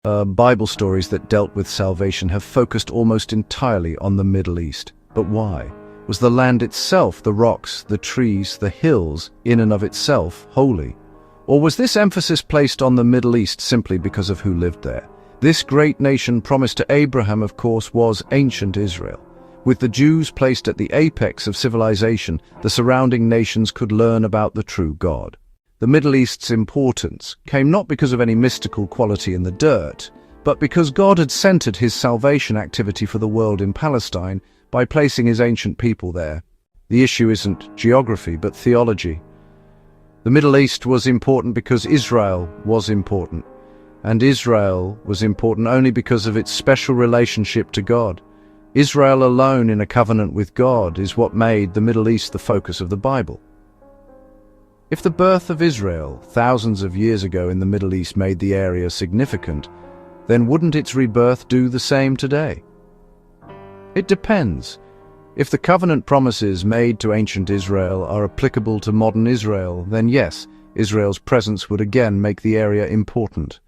Bible stories that dealt with salvation have focused almost entirely on the Middle East. But why? Was the land itself, the rocks, the trees, the hills, in and of itself, holy? Or was this emphasis placed on the Middle East simply because of who lived there? This great nation promised to Abraham, of course, was ancient Israel. With the Jews placed at the apex of civilization, the surrounding nations could learn about the true God. The Middle East's importance came not because of any mystical quality in the dirt, but because God had centered his salvation activity for the world in Palestine by placing his ancient people there. The issue isn't geography, but theology. The Middle East was important because Israel was important, and Israel was important only because of its special relationship to God. Israel alone in a covenant with God is what made the Middle East the focus of the Bible. If the birth of Israel thousands of years ago in the Middle East made the area significant, then wouldn't its rebirth do the same today? It depends. If the covenant promises made to ancient Israel are applicable to modern Israel, then yes, Israel's presence would again make the area important.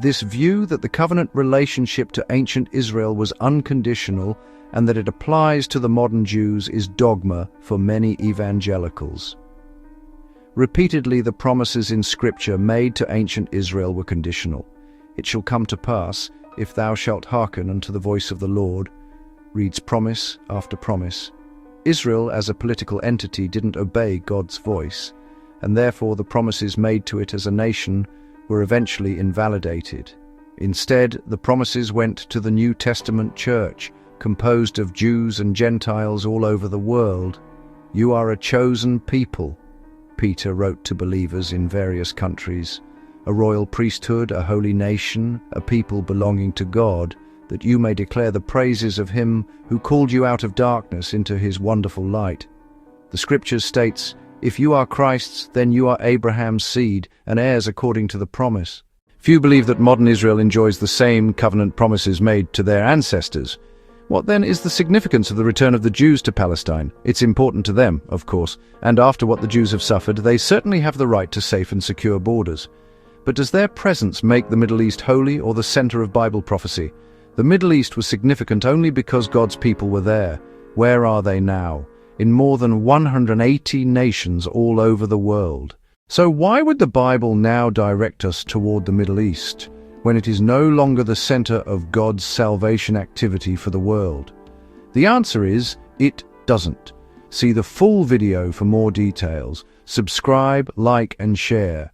This view that the covenant relationship to ancient Israel was unconditional and that it applies to the modern Jews is dogma for many evangelicals. Repeatedly, the promises in Scripture made to ancient Israel were conditional. It shall come to pass, if thou shalt hearken unto the voice of the Lord, reads promise after promise. Israel, as a political entity, didn't obey God's voice, and therefore the promises made to it as a nation were eventually invalidated. Instead, the promises went to the New Testament church, composed of Jews and Gentiles all over the world. You are a chosen people, Peter wrote to believers in various countries, a royal priesthood, a holy nation, a people belonging to God, that you may declare the praises of him who called you out of darkness into his wonderful light. The Scriptures states, if you are Christ's, then you are Abraham's seed and heirs according to the promise. Few believe that modern Israel enjoys the same covenant promises made to their ancestors. What then is the significance of the return of the Jews to Palestine? It's important to them, of course, and after what the Jews have suffered, they certainly have the right to safe and secure borders. But does their presence make the Middle East holy or the center of Bible prophecy? The Middle East was significant only because God's people were there. Where are they now? In more than 180 nations all over the world. So why would the Bible now direct us toward the Middle East, when it is no longer the center of God's salvation activity for the world? The answer is, it doesn't. See the full video for more details. Subscribe, like, and share.